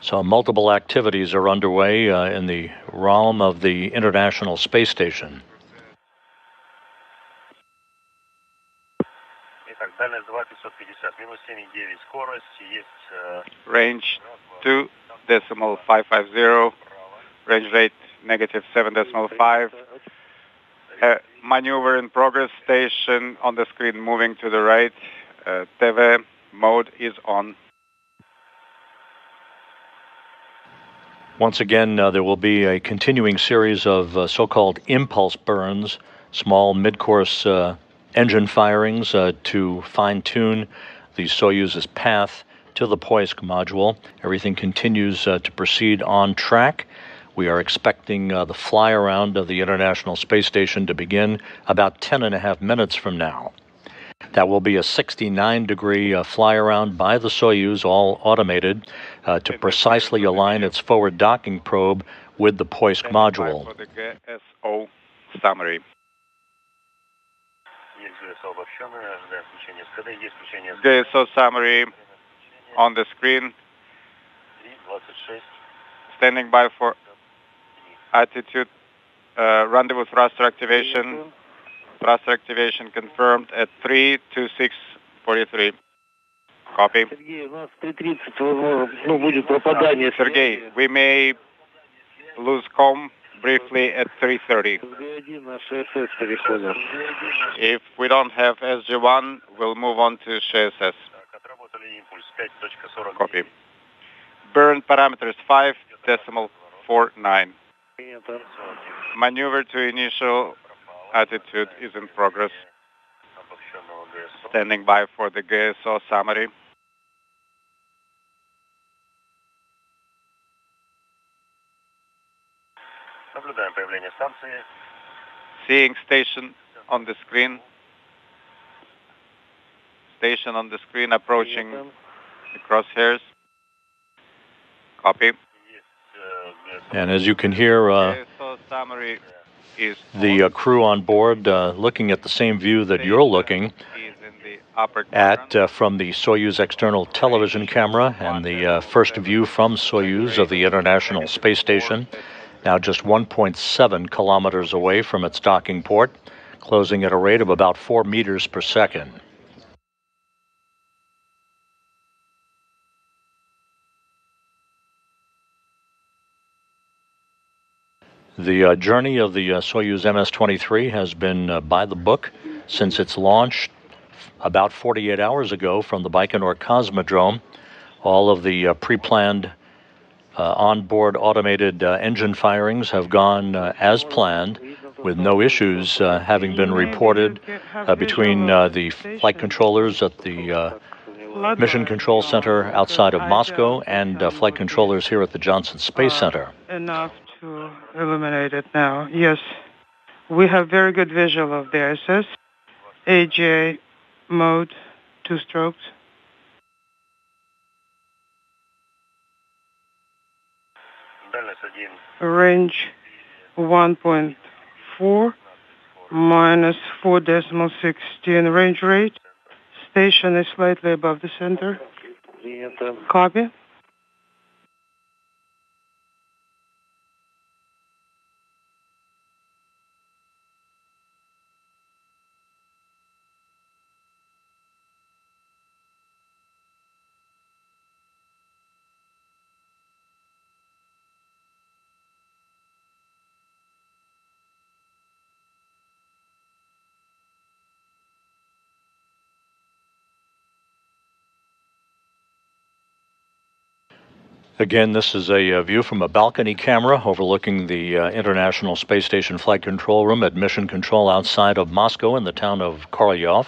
So multiple activities are underway in the realm of the International Space Station. Range 2.550, range rate -7.5. Maneuver in progress, station on the screen moving to the right. TV mode is on. Once again, there will be a continuing series of so-called impulse burns, small mid-course engine firings to fine-tune the Soyuz's path to the Poisk module. Everything continues to proceed on track. We are expecting the fly-around of the International Space Station to begin about 10.5 minutes from now. That will be a 69-degree fly-around by the Soyuz, all automated, to precisely align its forward docking probe with the Poisk module. For the GSO summary. GSO summary on the screen. Standing by for attitude. Rendezvous thruster activation. Thruster activation confirmed at 3:26:43. Copy. Sergey, we may lose comm briefly at 3:30. If we don't have SG1, we'll move on to SHSS. Copy. Burn parameters 5.49. Maneuver to initial attitude is in progress. Standing by for the GSO summary. Seeing station on the screen. Station on the screen approaching the crosshairs. Copy. And as you can hear, GSO summary is the crew on board looking at the same view that you're looking at from the Soyuz external television camera and the first view from Soyuz of the International Space Station, now just 1.7 kilometers away from its docking port, closing at a rate of about 4 meters per second. The journey of the Soyuz MS-23 has been by the book since its launch about 48 hours ago from the Baikonur Cosmodrome. All of the pre-planned onboard automated engine firings have gone as planned, with no issues having been reported between the flight controllers at the Mission Control Center outside of Moscow and flight controllers here at the Johnson Space Center. Enough to illuminate it now. Yes, we have very good visual of the ISS. AJ mode, 2 strokes. Range 1.4 minus 4.16 range rate. Station is slightly above the center. Copy. Again, this is a view from a balcony camera overlooking the International Space Station Flight Control Room at Mission Control outside of Moscow in the town of Korolyov.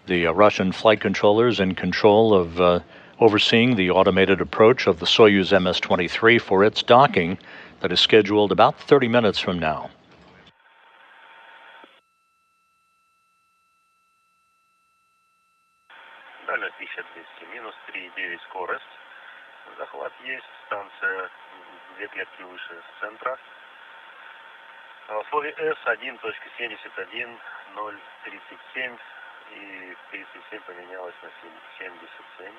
The Russian flight controllers in control of overseeing the automated approach of the Soyuz MS-23 for its docking that is scheduled about 30 minutes from now. Захват есть, станция 2 клетки выше центра. Условие S1.71.037 и 37 поменялось на 77.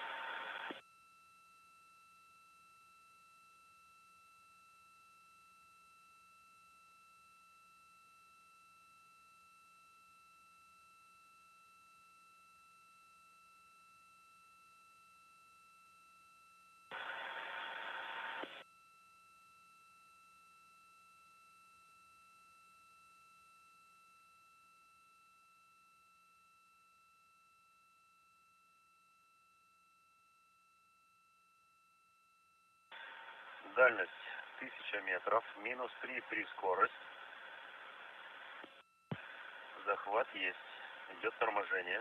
Дальность 1000 метров, -3 при скорость. Захват есть. Идет торможение.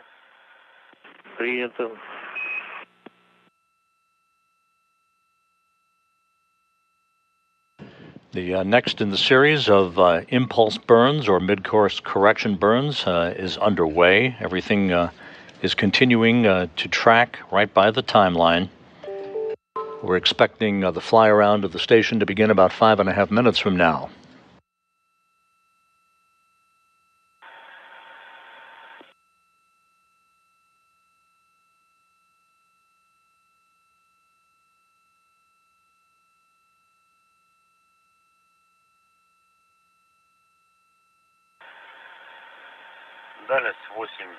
Принято. The next in the series of impulse burns or mid-course correction burns is underway. Everything is continuing to track right by the timeline. We're expecting the fly around of the station to begin about 5.5 minutes from now. Дальность 8,8,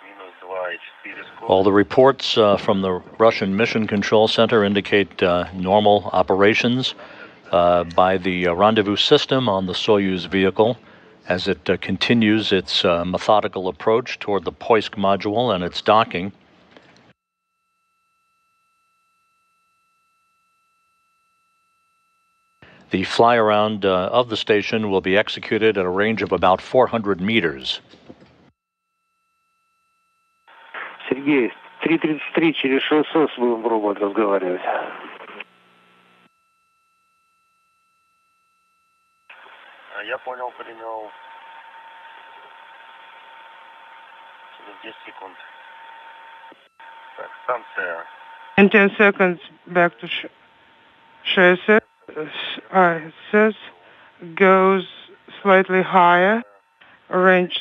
-2,4 скорость. All the reports from the Russian Mission Control Center indicate normal operations by the rendezvous system on the Soyuz vehicle as it continues its methodical approach toward the Poisk module and its docking. The fly-around of the station will be executed at a range of about 400 meters. Сергей, 3:33 через 600 будем пробовать разговаривать. Я понял, принял. Через 10 секунд. Так, станция. In 10 seconds, back to Soyuz. ISS goes slightly higher, range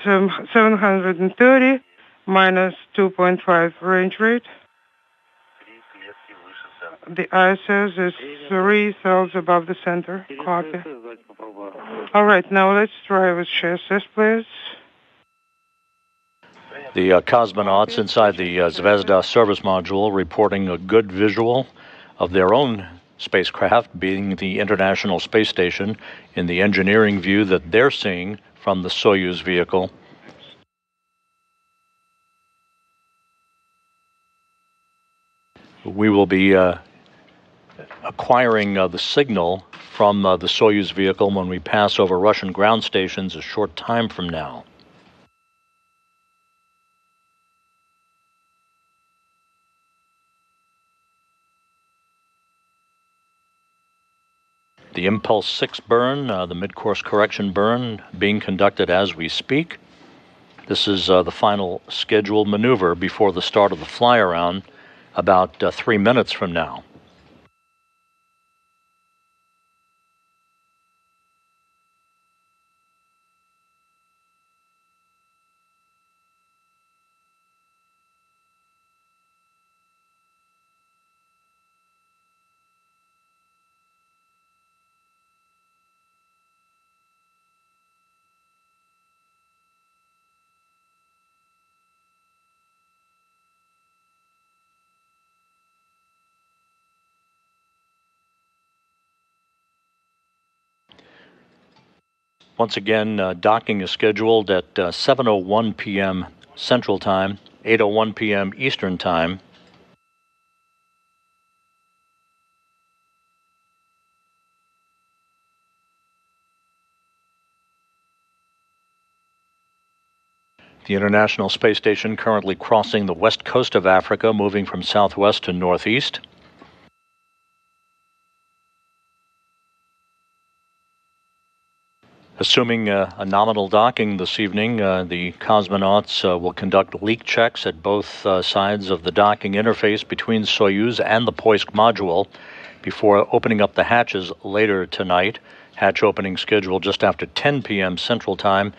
730 minus 2.5 range rate. 3 клетки выше центра. The ISS is 3 cells above the center. Copy. All right, now let's try with Soyuz, please. The cosmonauts inside the Zvezda service module reporting a good visual of their own spacecraft, being the International Space Station, in the engineering view that they're seeing from the Soyuz vehicle. We will be acquiring the signal from the Soyuz vehicle when we pass over Russian ground stations a short time from now. The Impulse 6 burn, the mid-course correction burn, being conducted as we speak. This is the final scheduled maneuver before the start of the fly-around about 3 minutes from now. Once again, docking is scheduled at 7:01 p.m. Central Time, 8:01 p.m. Eastern Time. The International Space Station currently crossing the west coast of Africa, moving from southwest to northeast. Assuming a nominal docking this evening, the cosmonauts will conduct leak checks at both sides of the docking interface between Soyuz and the Poisk module before opening up the hatches later tonight. Hatch opening scheduled just after 10 p.m. Central Time,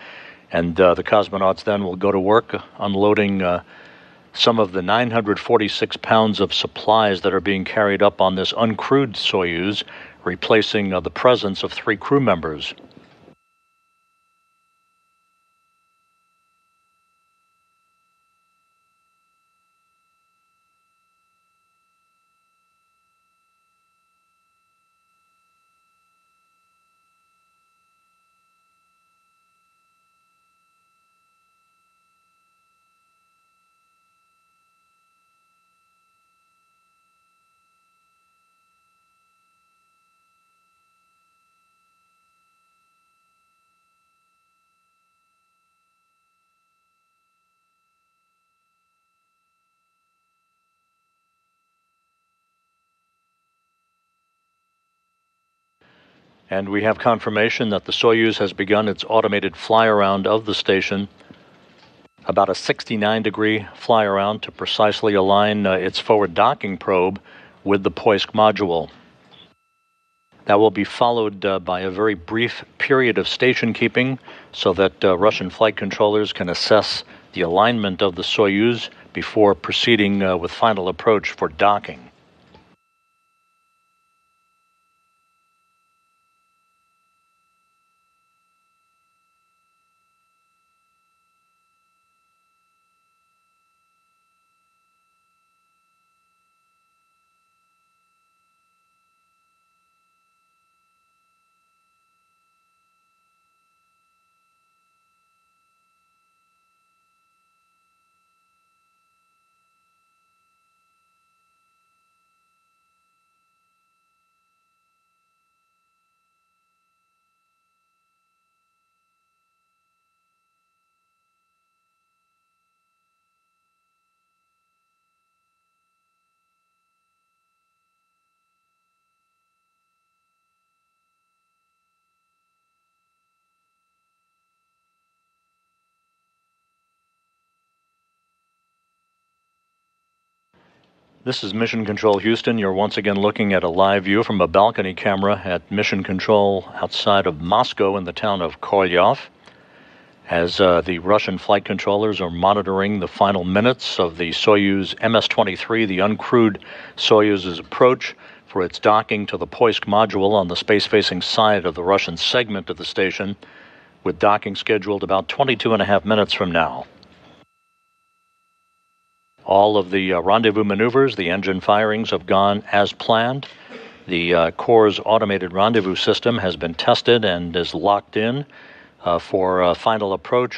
and the cosmonauts then will go to work unloading some of the 946 pounds of supplies that are being carried up on this uncrewed Soyuz, replacing the presence of 3 crew members. And we have confirmation that the Soyuz has begun its automated fly-around of the station, about a 69-degree fly-around to precisely align its forward docking probe with the Poisk module. That will be followed by a very brief period of station keeping so that Russian flight controllers can assess the alignment of the Soyuz before proceeding with final approach for docking. This is Mission Control Houston. You're once again looking at a live view from a balcony camera at Mission Control outside of Moscow in the town of Kolyov, as the Russian flight controllers are monitoring the final minutes of the Soyuz MS-23, the uncrewed Soyuz's approach for its docking to the Poisk module on the space-facing side of the Russian segment of the station, with docking scheduled about 22.5 minutes from now. All of the rendezvous maneuvers, the engine firings have gone as planned. The Corps' automated rendezvous system has been tested and is locked in for final approach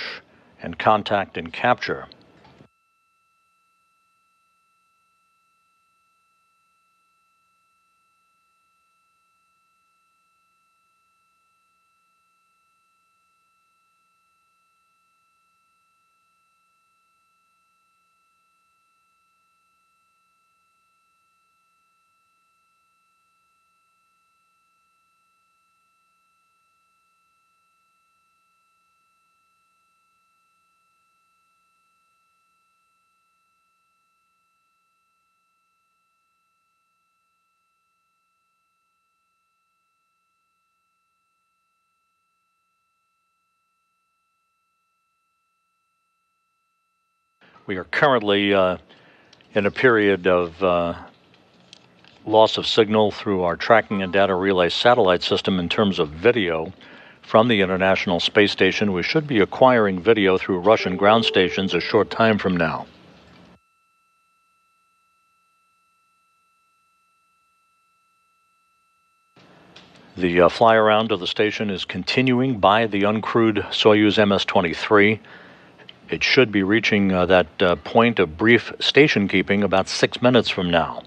and contact and capture. We are currently in a period of loss of signal through our tracking and data relay satellite system in terms of video from the International Space Station. We should be acquiring video through Russian ground stations a short time from now. The fly-around of the station is continuing by the uncrewed Soyuz MS-23. It should be reaching that point of brief station keeping about 6 minutes from now.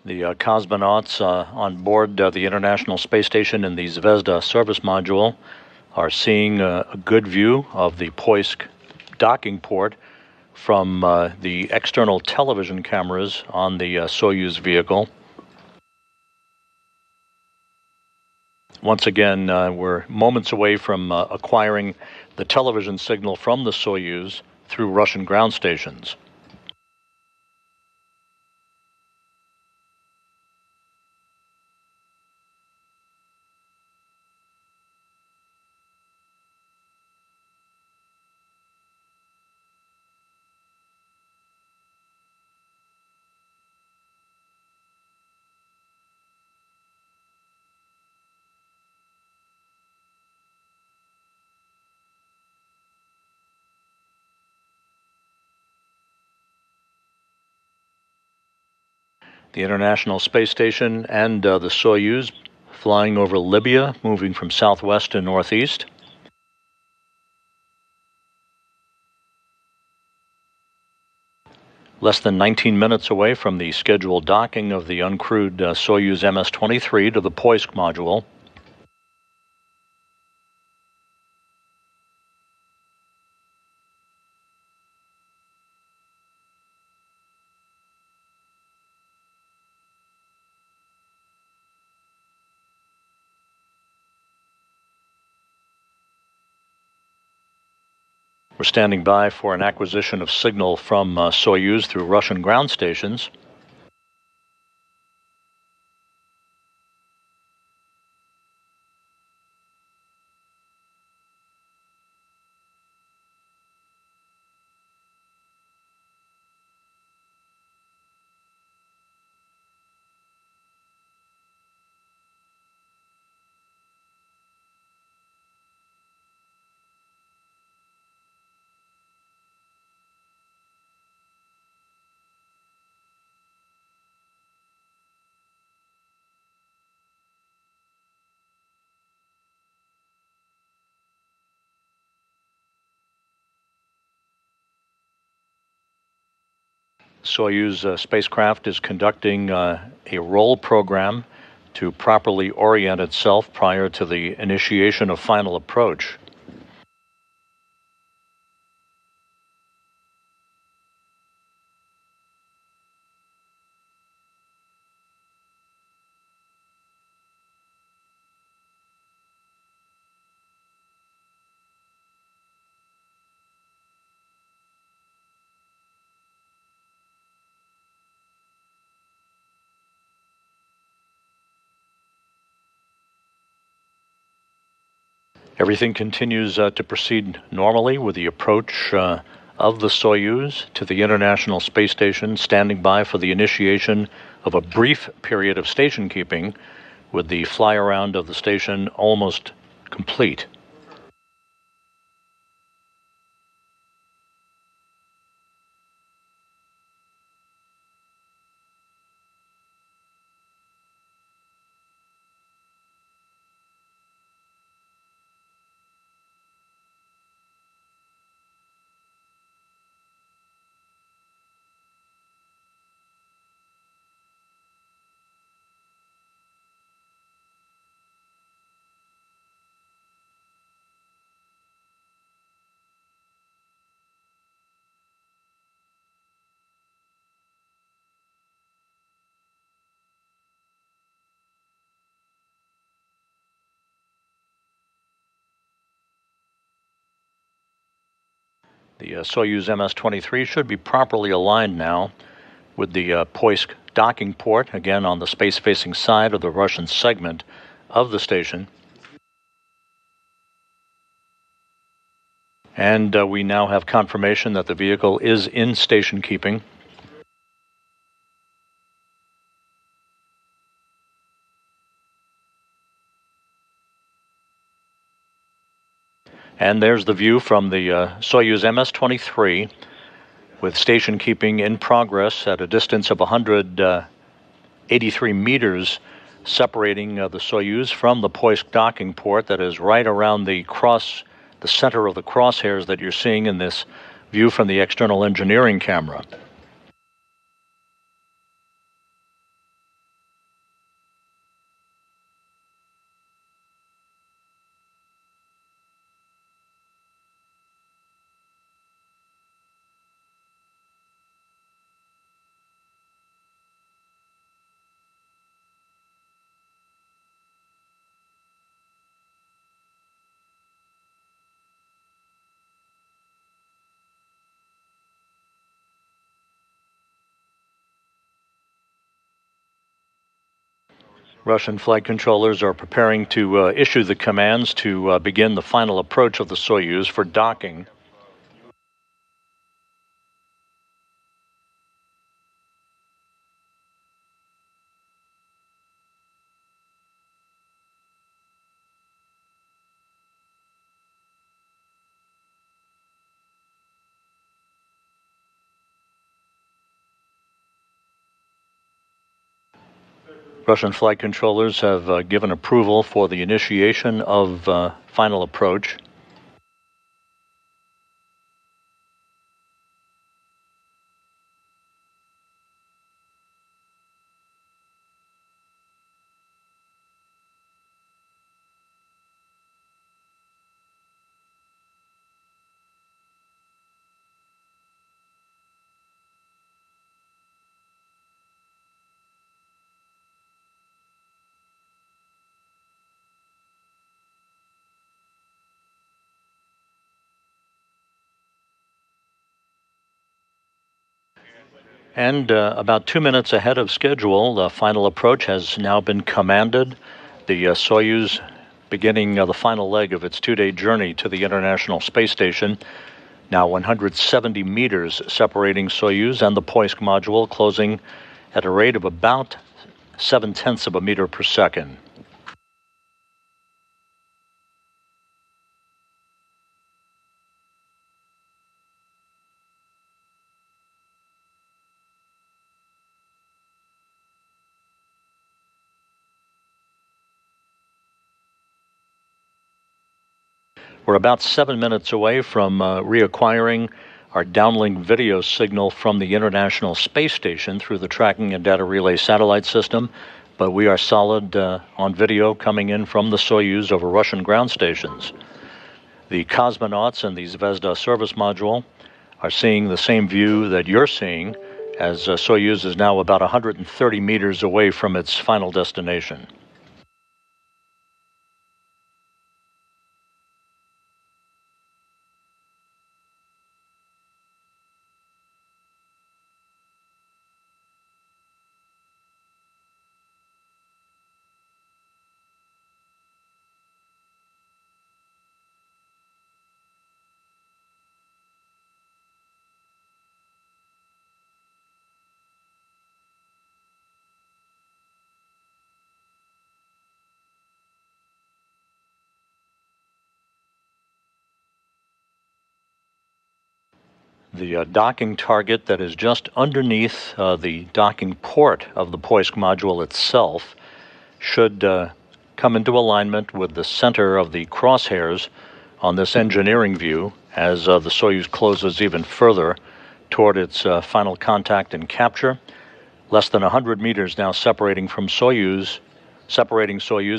The cosmonauts on board the International Space Station in the Zvezda service module are seeing a good view of the Poisk docking port from the external television cameras on the Soyuz vehicle. Once again, we're moments away from acquiring the television signal from the Soyuz through Russian ground stations. The International Space Station and the Soyuz flying over Libya, moving from southwest to northeast. Less than 19 minutes away from the scheduled docking of the uncrewed Soyuz MS-23 to the Poisk module. We're standing by for an acquisition of signal from Soyuz through Russian ground stations. Soyuz spacecraft is conducting a roll program to properly orient itself prior to the initiation of final approach. Everything continues to proceed normally with the approach of the Soyuz to the International Space Station, standing by for the initiation of a brief period of station keeping, with the fly around of the station almost complete. The Soyuz MS-23 should be properly aligned now with the Poisk docking port, again on the space-facing side of the Russian segment of the station. And we now have confirmation that the vehicle is in station keeping. And there's the view from the Soyuz MS-23 with station keeping in progress at a distance of 183 meters, separating the Soyuz from the Poisk docking port that is right around the center of the crosshairs that you're seeing in this view from the external engineering camera. Russian flight controllers are preparing to issue the commands to begin the final approach of the Soyuz for docking. Russian flight controllers have given approval for the initiation of final approach. And about 2 minutes ahead of schedule, the final approach has now been commanded. The Soyuz beginning the final leg of its 2-day journey to the International Space Station. Now 170 meters separating Soyuz and the Poisk module, closing at a rate of about 0.7 of a meter per second. We're about 7 minutes away from reacquiring our downlink video signal from the International Space Station through the Tracking and Data Relay satellite system, but we are solid on video coming in from the Soyuz over Russian ground stations. The cosmonauts in the Zvezda service module are seeing the same view that you're seeing, as Soyuz is now about 130 meters away from its final destination. The docking target that is just underneath the docking port of the Poisk module itself should come into alignment with the center of the crosshairs on this engineering view as the Soyuz closes even further toward its final contact and capture. Less than 100 meters now separating Soyuz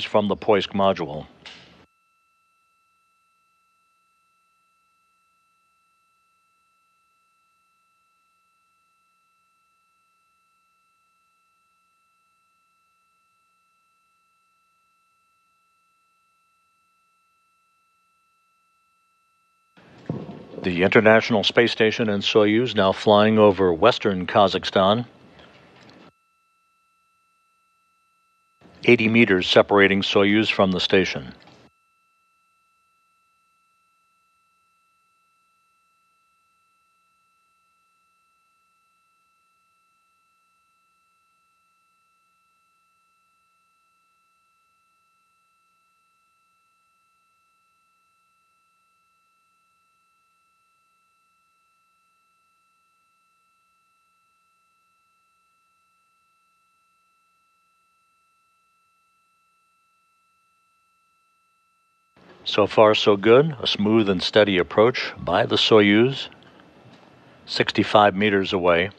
from the Poisk module. The International Space Station and Soyuz now flying over western Kazakhstan. 80 meters separating Soyuz from the station. So far, so good. A smooth and steady approach by the Soyuz, 65 meters away.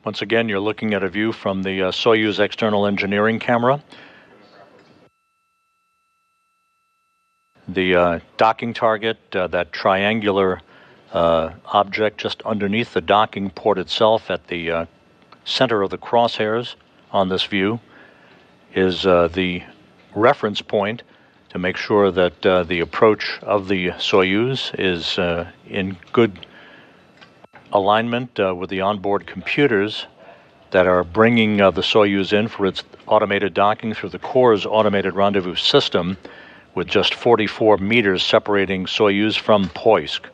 Once again, you're looking at a view from the Soyuz external engineering camera. The docking target, that triangular object just underneath the docking port itself at the center of the crosshairs on this view, is the reference point to make sure that the approach of the Soyuz is in good alignment with the onboard computers that are bringing the Soyuz in for its automated docking through the Core's automated rendezvous system, with just 44 meters separating Soyuz from Poisk.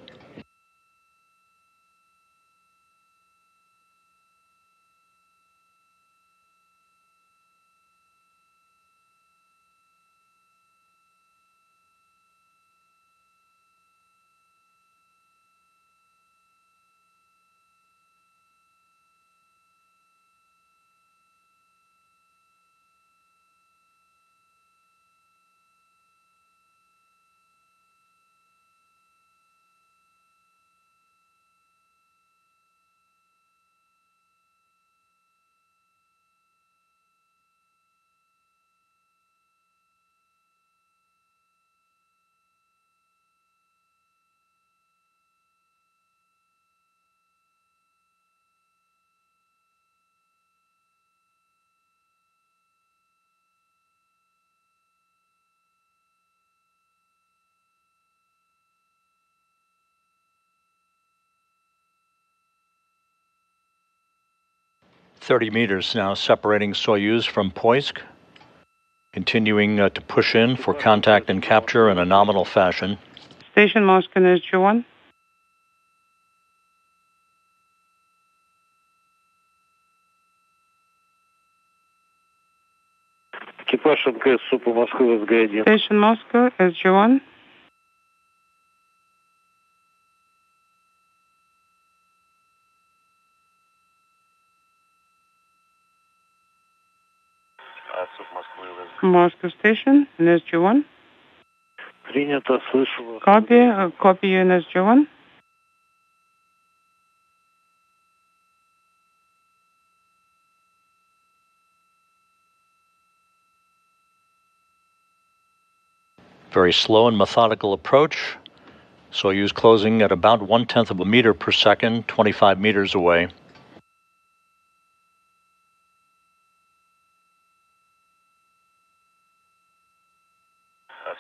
"30 meters now separating Soyuz from Poisk, continuing to push in for contact and capture in a nominal fashion." Station Moscow SG-1. Экипаж МКС СУПа Москвы СГ-1. Station Moscow SG-1. СУП Москвы Moscow Station in SG-1. Принято, слышу вас. Copy you in SG-1. Very slow and methodical approach. Soyuz closing at about 1/10 of a meter per second, 25 meters away.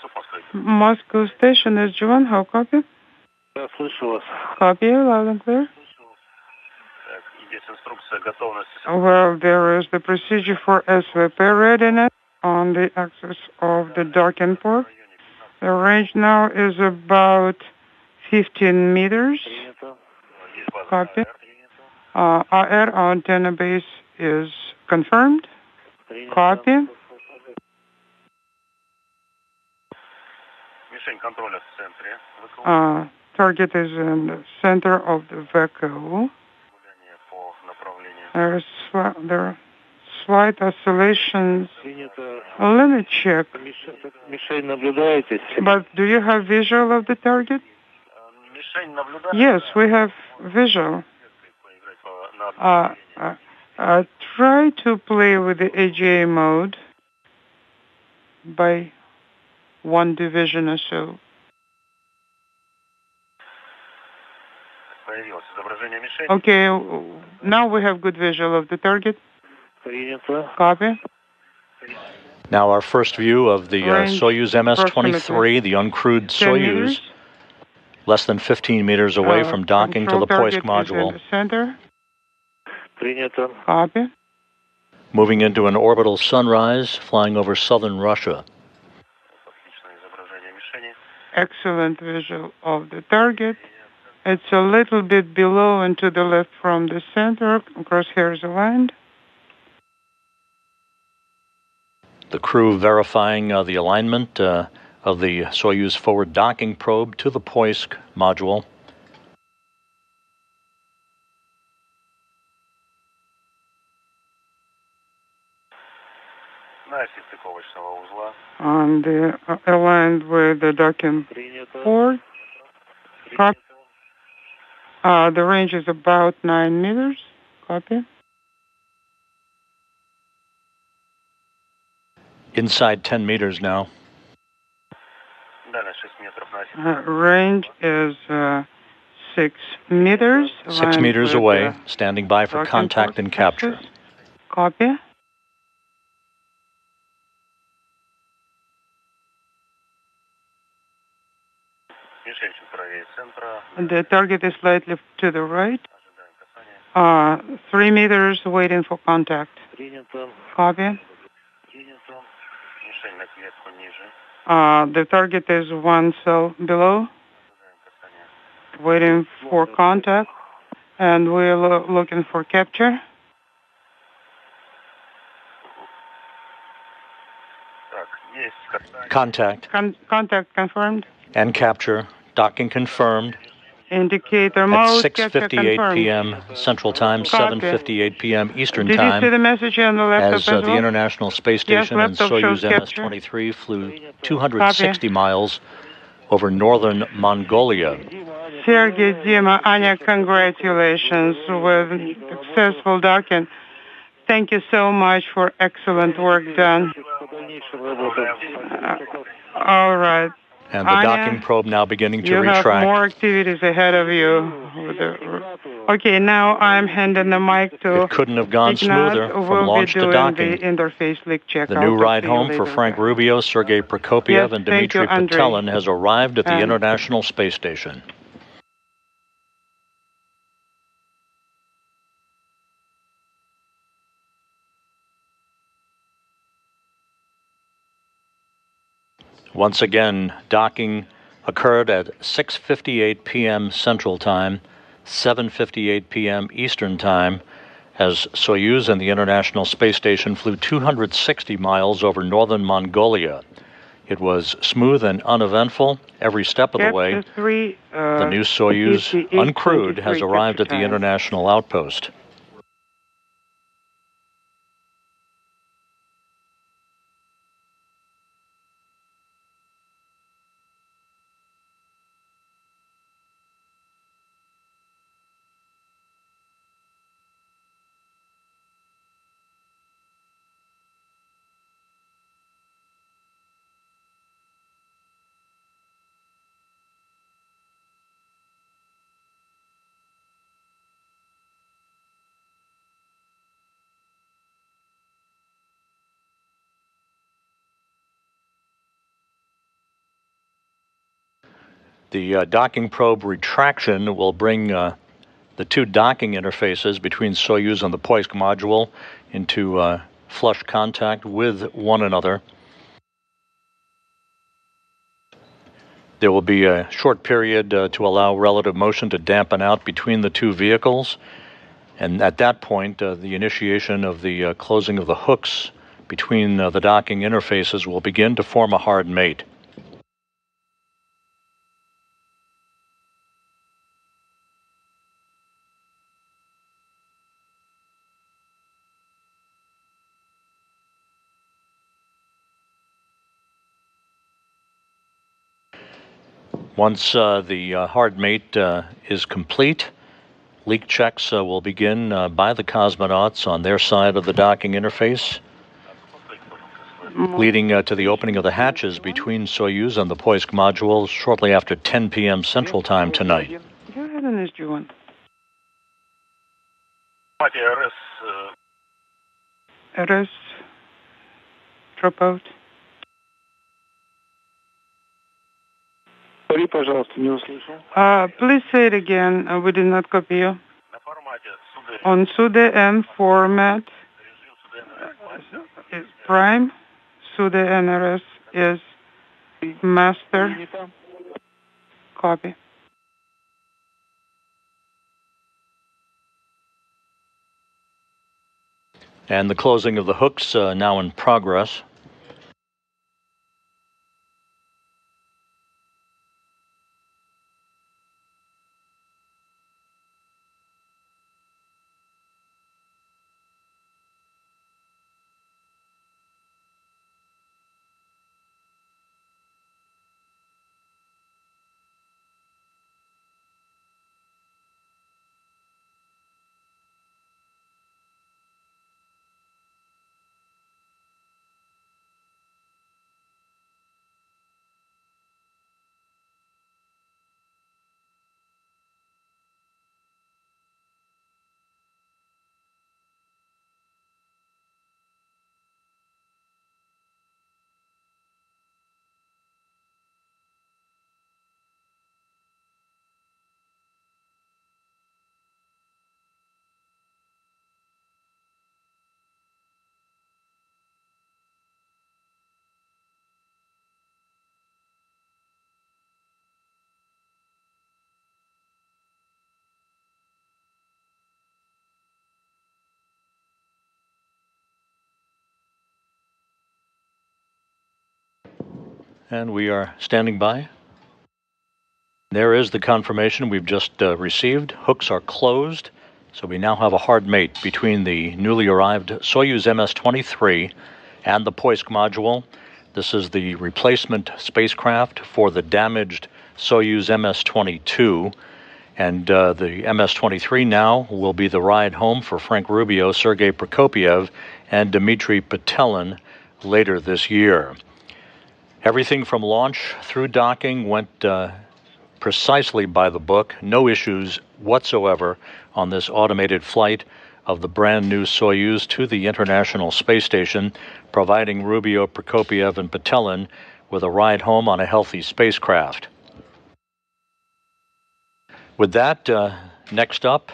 СУП Москвы. Moscow Station SG-1. How copy? Да, слышу вас. Copy you loud and clear. Так, есть инструкция готовности. Well, there is the procedure for SVP readiness on the axis of the docking port. The range now is about 15 meters. Принято. Есть база Copy. АР. AR antenna base is confirmed. Принято. Copy. Мишень контроля в центре. Target is in the center of the vehicle. Гуляние по направлению. There are slight oscillations. Принято. Let me check. Мишень наблюдаете? But do you have visual of the target? Мишень наблюдает. Yes, we have visual. Поиграть на Try to play with the AGA mode by one division or so. Появилось изображение мишени. Okay, now we have good visual of the target. Принято. Copy. Now our first view of the Range Soyuz MS-23, the uncrewed 10 Soyuz, meters. less than 15 meters away from docking to the Control Poisk target is in module, the center. Принято. Copy. moving into an orbital sunrise, flying over southern Russia. Отличное изображение мишени. Excellent visual of the target. It's a little bit below and to the left from the center. Crosshairs aligned. The crew verifying the alignment of the Soyuz forward docking probe to the Poisk module. На оси стыковочного узла. And aligned with the docking Принято. port. Copy. The range is about 9 meters. Copy. Inside 10 meters now. Дальность 6 метров на 1. Range is 6 meters. 6 aligned meters with away, the standing by for docking contact port and capture. axis. Copy. Мишень чуть правее центра. The target is slightly to the right. Ожидаем касания. 3 meters waiting for contact. Принято. Copy. Принято. Мишень на кветку ниже. The target is 1 cell below, Ожидаем касания. waiting for contact, and we're looking for capture. Так, есть касание. Contact Contact confirmed. and capture. Docking confirmed Indicator at mode. Capture 6:58 confirmed. p.m. Central Time, Copy. 7:58 p.m. Eastern Did you see Time, the message on the laptop as as the well? International Space Yes, Station and laptop shows Soyuz capture. MS-23 flew 260 miles over northern Mongolia. Sergey, Dima, Anya, congratulations with successful docking. Thank you so much for excellent work done. По дальнейшим работам. All right. And the Anya, docking probe now beginning to you have retract. more activities ahead of you. Okay, now I'm handing the mic to It couldn't have gone Ignat, smoother who from will launch be to doing docking. the interface leak check. The I'll new talk ride to you home for later. Frank Rubio, Sergei Prokopyev, Yes, and thank you, Dmitry Andrei. Petelin has arrived at the And- International Space Station. Once again, docking occurred at 6:58 p.m. Central Time, 7:58 p.m. Eastern Time, as Soyuz and the International Space Station flew 260 miles over northern Mongolia. It was smooth and uneventful every step of the way. Capture 3, The new Soyuz, 58, uncrewed, has 23 arrived at capture the time. international outpost. The docking probe retraction will bring the two docking interfaces between Soyuz and the Poisk module into flush contact with one another. There will be a short period to allow relative motion to dampen out between the two vehicles, and at that point, the initiation of the closing of the hooks between the docking interfaces will begin to form a hard mate. Once the hard mate is complete, leak checks will begin by the cosmonauts on their side of the docking interface, leading to the opening of the hatches between Soyuz and the Poisk module shortly after 10 p.m. Central Time tonight. Go ahead and SG1. РС RS, drop out. Повтори, пожалуйста, не услышал. Please say it again. We did not copy you. на формате СУД On SUDE-N format, режим СУД is prime. SUDE-N RS is master. Принято. Copy. And the closing of the hooks now in progress. And we are standing by. There is the confirmation we've just received. Hooks are closed, so we now have a hard mate between the newly arrived Soyuz MS-23 and the Poisk module. This is the replacement spacecraft for the damaged Soyuz MS-22. And the MS-23 now will be the ride home for Frank Rubio, Sergei Prokopyev, and Dmitry Petelin later this year. Everything from launch through docking went precisely by the book. No issues whatsoever on this automated flight of the brand new Soyuz to the International Space Station, providing Rubio, Prokopyev, and Petelin with a ride home on a healthy spacecraft. With that, next up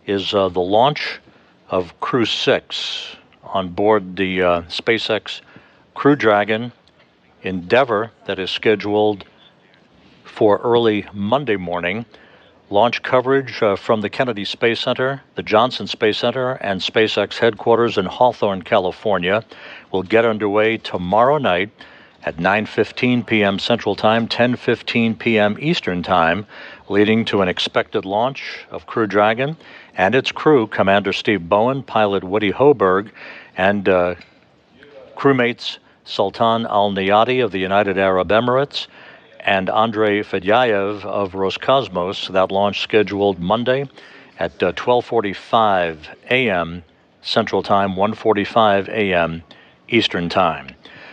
is the launch of Crew 6 on board the SpaceX Crew Dragon Endeavour that is scheduled for early Monday morning. Launch coverage from the Kennedy Space Center, the Johnson Space Center, and SpaceX headquarters in Hawthorne, California will get underway tomorrow night at 9:15 p.m. Central Time, 10:15 p.m. Eastern Time, leading to an expected launch of Crew Dragon and its crew, Commander Steve Bowen, pilot Woody Hoberg, and crewmates Sultan Al-Niyati of the United Arab Emirates and Andrei Fedyaev of Roscosmos. That launch scheduled Monday at 12:45 a.m. Central Time, 1:45 a.m. Eastern Time.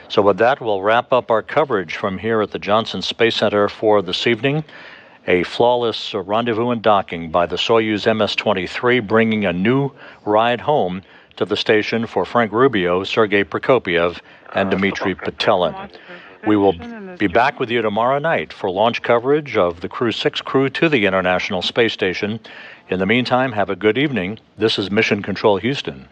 So with that, we'll wrap up our coverage from here at the Johnson Space Center for this evening. A flawless rendezvous and docking by the Soyuz MS-23, bringing a new ride home to the station for Frank Rubio, Sergei Prokopyev, and Dmitry Petelin. We will be back with you tomorrow night for launch coverage of the Crew 6 crew to the International Space Station. In the meantime, have a good evening. This is Mission Control Houston.